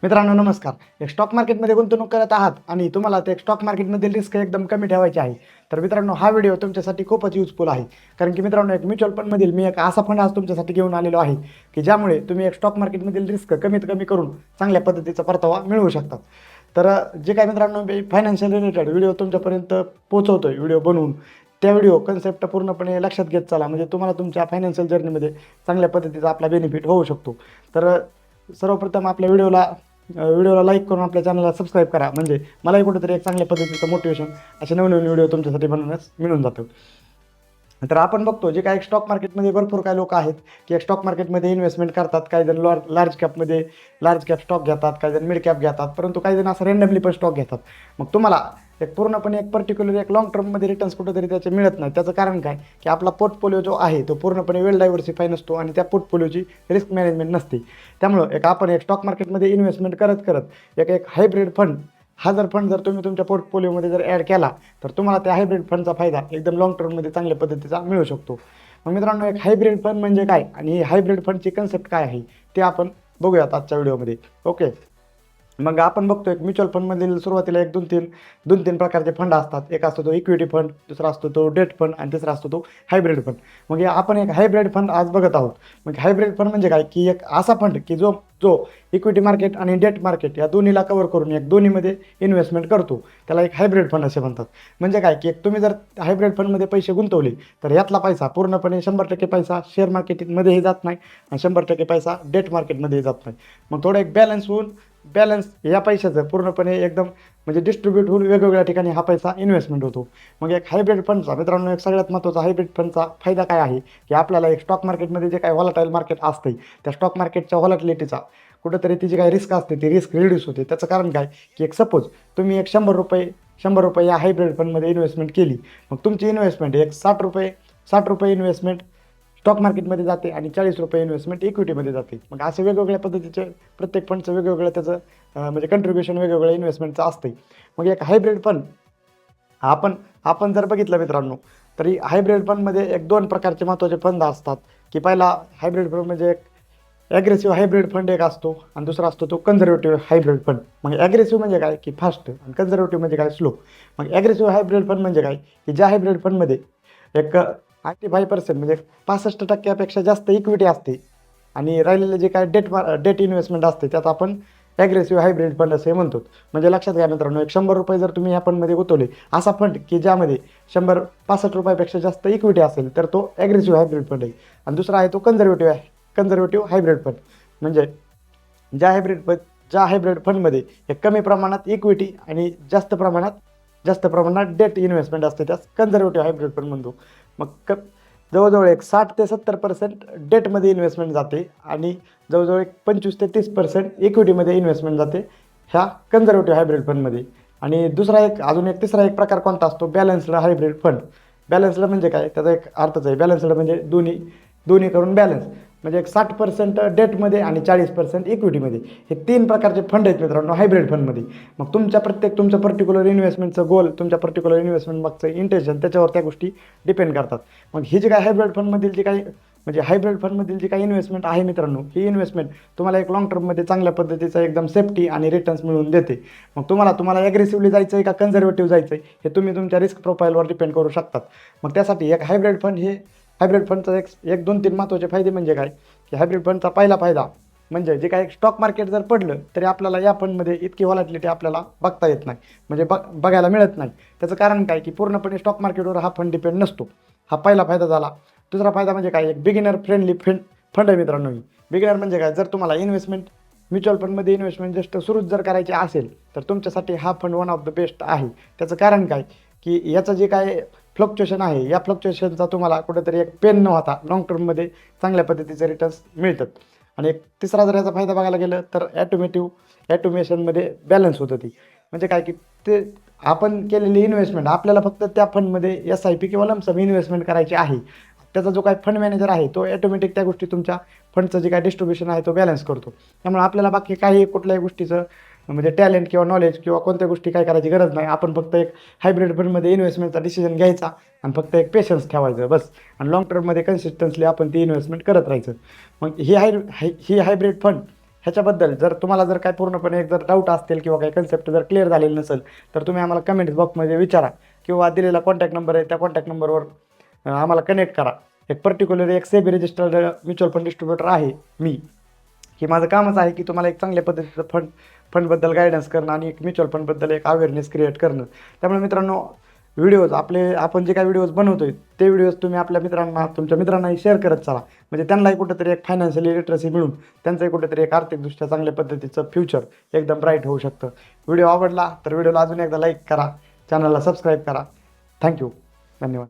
मित्रांनो नमस्कार. एक स्टॉक मार्केटमध्ये गुंतवणूक करत आहात आणि तुम्हाला ते स्टॉक मार्केटमधील रिस्क एकदम कमी ठेवायची आहे. तर मित्रांनो हा व्हिडिओ तुमच्यासाठी खूपच युजफुल आहे. कारण की मित्रांनो एक म्युच्युअल फंडमधील मी एक असा फंड आज तुमच्यासाठी घेऊन आलेलो आहे, की ज्यामुळे तुम्ही एक स्टॉक मार्केटमधील रिस्क कमीत कमी करून चांगल्या पद्धतीचा परतावा मिळवू शकतात. तर जे काय मित्रांनो मी फायनान्शियल रिलेटेड व्हिडिओ तुमच्यापर्यंत पोहोचवतोय व्हिडिओ बनवून, त्या व्हिडिओ कन्सेप्ट पूर्णपणे लक्षात घेत चला, म्हणजे तुम्हाला तुमच्या फायनान्शियल जर्नीमध्ये चांगल्या पद्धतीचा आपला बेनिफिट होऊ शकतो. तर सर्वप्रथम आपल्या व्हिडिओला लाईक करून आपल्या चॅनलला सबस्क्राईब करा, म्हणजे मलाही कुठेतरी एक चांगल्या पद्धतीचं मोटिवेशन असे नवनवीन व्हिडिओ तुमच्यासाठी बनवण्यास मिळून जातं. तर आपण बघतो जे काही स्टॉक मार्केटमध्ये भरपूर काही लोक आहेत की स्टॉक मार्केटमध्ये इन्व्हेस्टमेंट करतात. काही जण लार्ज कॅपमध्ये लार्ज कॅप स्टॉक घेतात, काही जण मिड कॅप घेतात, परंतु काही जण असं रँडमली पण स्टॉक घेतात. मग तुम्हाला एक पूर्णपणे एक पर्टिक्युलर एक लॉंग टर्ममध्ये रिटर्न्स कुठेतरी त्याचे मिळत नाही. त्याचं कारण काय की आपला पोर्टफोलिओ जो आहे तो पूर्णपणे वेल डायव्हर्सिफाय नसतो आणि त्या पोर्टफोलिओची रिस्क मॅनेजमेंट नसते. त्यामुळं आपण एक स्टॉक मार्केटमध्ये इन्व्हेस्टमेंट करत करत एक हायब्रिड फंड हा फंड जर तुम्ही तुमच्या पोर्टफोलिओमध्ये जर ॲड केला तर तुम्हाला त्या हायब्रिड फंडचा फायदा एकदम लाँग टर्ममध्ये चांगल्या पद्धतीचा मिळू शकतो. मग मित्रांनो एक हायब्रिड फंड म्हणजे काय आणि ही हायब्रिड फंडची कन्सेप्ट काय आहे ते आपण बघूयात आजच्या व्हिडिओमध्ये. ओके, मग आपण बघतो एक म्युच्युअल फंडमधील सुरुवातीला एक दोन तीन प्रकारचे फंड असतात. एक असतो तो इक्विटी फंड, दुसरा असतो तो डेट फंड आणि तिसरा असतो तो हायब्रिड फंड. मग आपण एक हायब्रिड फंड आज बघत आहोत. मग हायब्रिड फंड म्हणजे काय की एक असा फंड की जो जो इक्विटी मार्केट आणि डेट मार्केट या दोन्हीला कव्हर करून एक दोन्हीमध्ये इन्व्हेस्टमेंट करतो, त्याला एक हायब्रिड फंड असे म्हणतात. म्हणजे काय की एक तुम्ही जर हायब्रिड फंडमध्ये पैसे गुंतवले तर यातला पैसा पूर्णपणे 100% पैसा शेअर मार्केटिंगमध्येही जात नाही आणि 100% पैसा डेट मार्केटमध्येही जात नाही. मग थोडं एक बॅलन्स या पैशाचं पूर्णपणे एकदम म्हणजे डिस्ट्रीब्यूट होऊन वेगवेगळ्या ठिकाणी हा पैसा इन्व्हेस्टमेंट होतो. मग एक हायब्रिड फंडचा मित्रांनो एक सगळ्यात महत्त्वाचा हायब्रिड फंडचा फायदा काय आहे की आपल्याला एक स्टॉक मार्केटमध्ये जे काही व्हॉलटाईल मार्केट असते त्या स्टॉक मार्केटच्या व्हॉलॅटिलिटीचा कुठेतरी ती जी काही रिस्क असते ती रिस्क रिड्यूस होते. त्याचं कारण काय की एक सपोज तुम्ही एक ₹100 या हायब्रिड फंडमध्ये इन्व्हेस्टमेंट केली, मग तुमची इन्व्हेस्टमेंट एक ₹60 इन्व्हेस्टमेंट स्टॉक मार्केटमध्ये जाते आणि ₹40 इन्व्हेस्टमेंट इक्विटीमध्ये जाते. मग असे वेगवेगळ्या पद्धतीचे प्रत्येक फंडचं वेगवेगळं त्याचं म्हणजे कंट्रीब्युशन वेगवेगळ्या इन्व्हेस्टमेंटचं असते. मग एक हायब्रिड फंड आपण आपण जर बघितलं मित्रांनो तरी हायब्रिड फंडमध्ये एक दोन प्रकारचे महत्त्वाचे फंड असतात. की पहिला हायब्रिड फंड म्हणजे एक ॲग्रेसिव्ह हायब्रिड फंड एक असतो आणि दुसरा असतो तो कन्झर्वेटिव्ह हायब्रिड फंड. मग ॲग्रेसिव्ह म्हणजे काय की फास्ट आणि कन्झर्वेटिव्ह म्हणजे काय स्लो. मग ॲग्रेसिव्ह हायब्रिड फंड म्हणजे काय की ज्या हायब्रिड फंडमध्ये एक 85% म्हणजे 65% जास्त इक्विटी असते आणि राहिलेले जे काय डेट इन्व्हेस्टमेंट असते त्यात आपण ॲग्रेसिव्ह हायब्रिड फंड असे म्हणतो. म्हणजे लक्षात घ्या मित्रांनो एक ₹100 जर तुम्ही ह्या फंडमध्ये गुंतवले, असा फंड की ज्यामध्ये ₹65 जास्त इक्विटी असेल तर तो ॲग्रेसिव्ह हायब्रिड फंड आहे. आणि दुसरा आहे तो कन्झर्वेटिव्ह हायब्रिड फंड. म्हणजे ज्या हायब्रिड फंडमध्ये एक कमी प्रमाणात इक्विटी आणि जास्त प्रमाणात डेट इन्व्हेस्टमेंट असते त्यास कन्झर्वेटिव्ह हायब्रिड फंड म्हणतो. मग जवळजवळ एक 60 ते 70% डेटमध्ये इन्व्हेस्टमेंट जाते आणि जवळजवळ एक 25 ते 30% इक्विटीमध्ये इन्व्हेस्टमेंट जाते ह्या कन्झर्वेटिव्ह हायब्रिड फंडमध्ये. आणि अजून एक तिसरा एक प्रकार कोणता असतो बॅलन्स्ड हायब्रिड फंड. बॅलन्स्ड म्हणजे काय त्याचा एक अर्थच आहे बॅलन्स्ड म्हणजे दोन्ही करून बॅलन्स. म्हणजे एक 60% डेटमध्ये आणि 40% इक्विटीमध्ये हे तीन प्रकारचे फंड आहेत मित्रांनो हायब्रिड फंडमध्ये. मग तुमच्या पर्टिक्युलर इन्व्हेस्टमेंटचं गोल, तुमच्या पर्टिक्युलर इन्व्हेस्टमेंट मागचं इंटेन्शन त्याच्यावर त्या गोष्टी डिपेंड करतात. मग ही जी काही हायब्रिड फंडमधील जी काही इन्व्हेस्टमेंट आहे मित्रांनो, ही इन्व्हेस्टमेंट तुम्हाला एक लाँग टर्ममध्ये चांगल्या पद्धतीचा एकदम सेफ्टी आणि रिटर्न्स मिळवून देते. मग तुम्हाला ॲग्रेसिव्हली जायचं आहे का कन्झर्वेटिव्ह जायचं आहे हे तुम्ही तुमच्या रिस्क प्रोफाईलवर डिपेंड करू शकतात. मग त्यासाठी एक हायब्रिड फंडचा एक 2-3 महत्त्वाचे फायदे म्हणजे काय की हायब्रिड फंडचा पहिला फायदा म्हणजे जे काही स्टॉक मार्केट जर पडलं तरी आपल्याला या फंडमध्ये इतकी व्हॉलॅटिलिटी आपल्याला बघता येत नाही, म्हणजे बघायला मिळत नाही. त्याचं कारण काय की पूर्णपणे स्टॉक मार्केटवर हा फंड डिपेंड नसतो. हा पहिला फायदा झाला. दुसरा फायदा म्हणजे काय एक बिगिनर फ्रेंडली फंड आहे मित्रांनो. बिगिनर म्हणजे काय जर तुम्हाला म्युच्युअल फंडमध्ये इन्व्हेस्टमेंट जस्ट सुरूच जर करायची असेल तर तुमच्यासाठी हा fund one of the best आहे. त्याचं कारण काय की याचं जे काय फ्लक्च्युएशन आहे या फ्लक्च्युएशनचा तुम्हाला कुठेतरी एक पेन न होता लाँग टर्ममध्ये चांगल्या पद्धतीचे रिटर्न्स मिळतात. आणि एक तिसरा जर याचा फायदा बघायला गेलं तर ॲटोमेशनमध्ये बॅलन्स होतं ती. म्हणजे काय की ते आपण केलेली इन्व्हेस्टमेंट आपल्याला फक्त त्या फंडमध्ये SIP किंवा लमसम इन्व्हेस्टमेंट करायची आहे. त्याचा जो काही फंड मॅनेजर आहे तो ऑटोमॅटिक त्या गोष्टी तुमच्या फंडचं जे काही डिस्ट्रीब्युशन आहे तो बॅलन्स करतो. त्यामुळे आपल्याला बाकी कुठल्याही गोष्टीचं म्हणजे टॅलेंट किंवा नॉलेज किंवा कोणत्या गोष्टी काय करायची गरज नाही. आपण फक्त एक हायब्रिड फंडमध्ये इन्व्हेस्टमेंटचा डिसिजन घ्यायचा आणि फक्त एक पेशन्स ठेवायचं बस. आणि लाँग टर्ममध्ये कन्सिस्टन्सली आपण ती इन्व्हेस्टमेंट करत राहायचं. मग ही हायब्रिड फंड ह्याच्याबद्दल जर तुम्हाला जर काय पूर्णपणे जर डाऊट असतील किंवा काही कन्सेप्ट जर क्लिअर झालेलं नसेल तर तुम्ही आम्हाला कमेंट बॉक्समध्ये विचारा किंवा दिलेला कॉन्टॅक्ट नंबर आहे त्या कॉन्टॅक्ट नंबरवर आम्हाला कनेक्ट करा. एक पर्टिक्युलर एक SEBI registered mutual fund distributor आहे मी, की माझं कामच आहे की तुम्हाला एक चांगल्या पद्धतीचं फंडबद्दल गायडन्स करणं आणि एक म्युच्युअल फंडबद्दल एक अवेअरनेस क्रिएट करणं. त्यामुळे मित्रांनो व्हिडिओज आपण जे काही व्हिडिओज बनवतोय ते व्हिडिओज तुम्ही आपल्या मित्रांना तुमच्या मित्रांनाही शेअर करत चला, म्हणजे त्यांनाही कुठेतरी एक फायनान्शियल लिटरसी मिळून त्यांचंही कुठेतरी एक आर्थिकदृष्ट्या चांगल्या पद्धतीचं फ्युचर एकदम ब्राईट होऊ शकतं. व्हिडिओ आवडला तर व्हिडिओला अजून एकदा लाईक करा, चॅनलला सबस्क्राईब करा. थँक्यू, धन्यवाद.